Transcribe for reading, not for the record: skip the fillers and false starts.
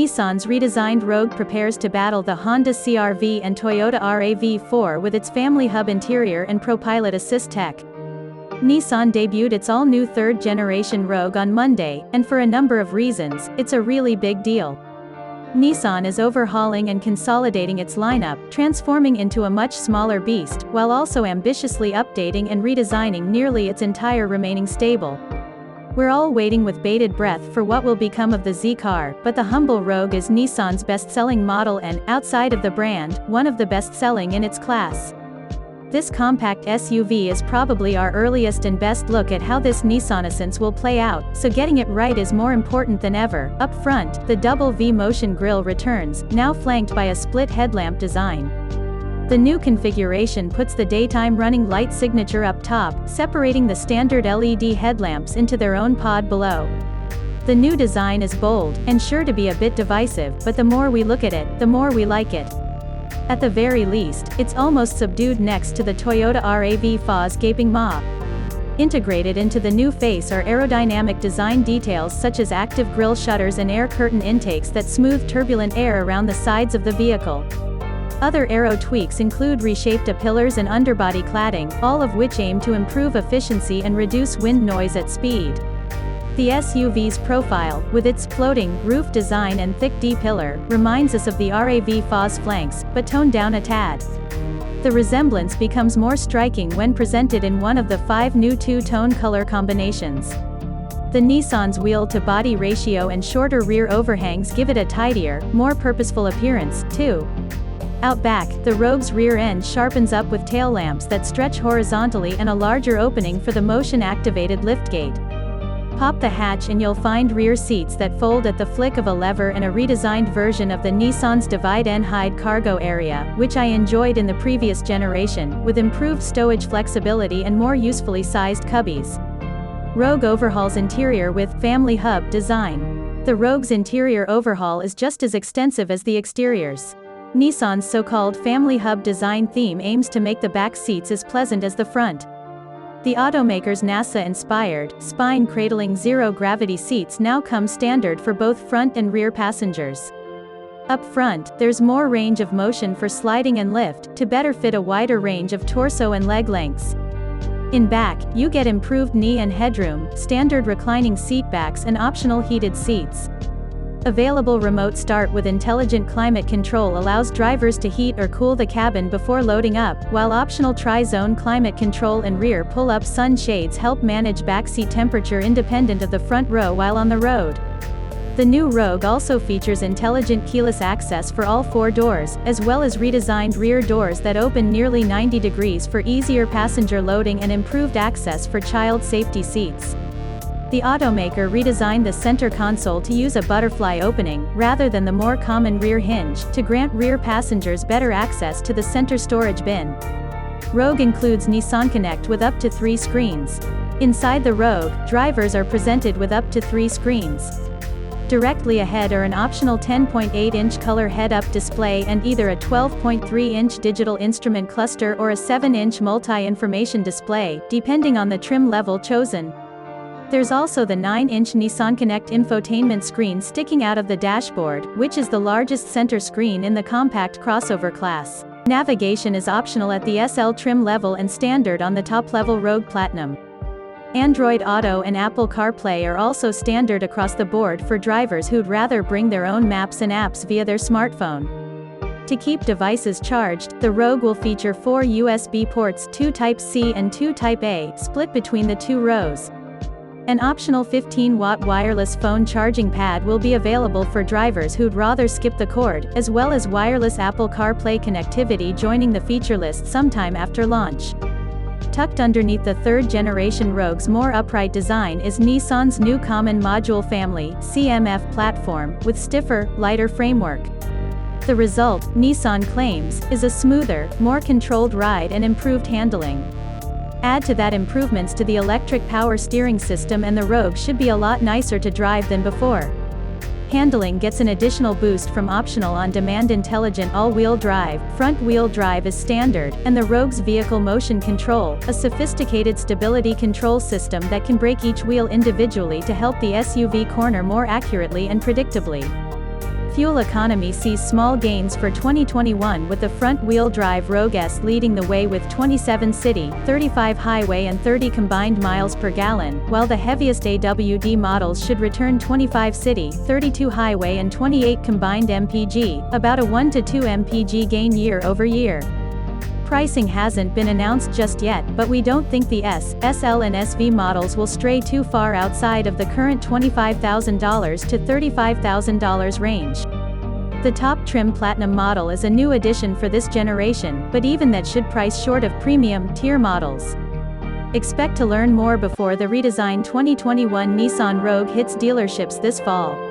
Nissan's redesigned Rogue prepares to battle the Honda CR-V and Toyota RAV4 with its family hub interior and ProPilot Assist tech. Nissan debuted its all-new third-generation Rogue on Monday, and for a number of reasons, it's a really big deal. Nissan is overhauling and consolidating its lineup, transforming into a much smaller beast, while also ambitiously updating and redesigning nearly its entire remaining stable. We're all waiting with bated breath for what will become of the Z car, but the humble Rogue is Nissan's best-selling model and, outside of the brand, one of the best-selling in its class. This compact SUV is probably our earliest and best look at how this Nissanescence will play out, so getting it right is more important than ever. Up front, the double V-motion grille returns, now flanked by a split headlamp design. The new configuration puts the daytime running light signature up top, separating the standard LED headlamps into their own pod below. The new design is bold, and sure to be a bit divisive, but the more we look at it, the more we like it. At the very least, it's almost subdued next to the Toyota RAV4's gaping maw. Integrated into the new face are aerodynamic design details such as active grille shutters and air curtain intakes that smooth turbulent air around the sides of the vehicle. Other aero tweaks include reshaped pillars and underbody cladding, all of which aim to improve efficiency and reduce wind noise at speed. The SUV's profile, with its floating roof design and thick D-pillar, reminds us of the RAV4's flanks, but toned down a tad. The resemblance becomes more striking when presented in one of the 5 new two-tone color combinations. The Nissan's wheel-to-body ratio and shorter rear overhangs give it a tidier, more purposeful appearance, too. Out back, the Rogue's rear end sharpens up with tail lamps that stretch horizontally and a larger opening for the motion-activated liftgate. Pop the hatch and you'll find rear seats that fold at the flick of a lever and a redesigned version of the Nissan's divide-and-hide cargo area, which I enjoyed in the previous generation, with improved stowage flexibility and more usefully sized cubbies. Rogue overhauls interior with family hub design. The Rogue's interior overhaul is just as extensive as the exteriors. Nissan's so-called family hub design theme aims to make the back seats as pleasant as the front. The automaker's NASA-inspired, spine-cradling zero-gravity seats now come standard for both front and rear passengers. Up front, there's more range of motion for sliding and lift, to better fit a wider range of torso and leg lengths. In back, you get improved knee and headroom, standard reclining seat backs and optional heated seats. Available remote start with intelligent climate control allows drivers to heat or cool the cabin before loading up, while optional tri-zone climate control and rear pull-up sun shades help manage backseat temperature independent of the front row while on the road. The new Rogue also features intelligent keyless access for all 4 doors, as well as redesigned rear doors that open nearly 90 degrees for easier passenger loading and improved access for child safety seats. The automaker redesigned the center console to use a butterfly opening, rather than the more common rear hinge, to grant rear passengers better access to the center storage bin. Rogue includes Nissan Connect with up to 3 screens. Inside the Rogue, drivers are presented with up to 3 screens. Directly ahead are an optional 10.8-inch color head-up display and either a 12.3-inch digital instrument cluster or a 7-inch multi-information display, depending on the trim level chosen. There's also the 9-inch Nissan Connect infotainment screen sticking out of the dashboard, which is the largest center screen in the compact crossover class. Navigation is optional at the SL trim level and standard on the top-level Rogue Platinum. Android Auto and Apple CarPlay are also standard across the board for drivers who'd rather bring their own maps and apps via their smartphone. To keep devices charged, the Rogue will feature 4 USB ports, 2 Type-C and 2 Type-A, split between the 2 rows. An optional 15-watt wireless phone charging pad will be available for drivers who'd rather skip the cord, as well as wireless Apple CarPlay connectivity joining the feature list sometime after launch. Tucked underneath the third-generation Rogue's more upright design is Nissan's new Common Module Family (CMF) platform, with stiffer, lighter framework. The result, Nissan claims, is a smoother, more controlled ride and improved handling. Add to that improvements to the electric power steering system and the Rogue should be a lot nicer to drive than before. Handling gets an additional boost from optional on-demand intelligent all-wheel drive, front-wheel drive is standard, and the Rogue's vehicle motion control, a sophisticated stability control system that can brake each wheel individually to help the SUV corner more accurately and predictably. fuel economy sees small gains for 2021 with the front-wheel drive Rogue S leading the way with 27 city, 35 highway and 30 combined miles per gallon, while the heaviest AWD models should return 25 city, 32 highway and 28 combined MPG, about a 1 to 2 MPG gain year over year. Pricing hasn't been announced just yet, but we don't think the S, SL and SV models will stray too far outside of the current $25,000 to $35,000 range. The top trim Platinum model is a new addition for this generation, but even that should price short of premium tier models. Expect to learn more before the redesigned 2021 Nissan Rogue hits dealerships this fall.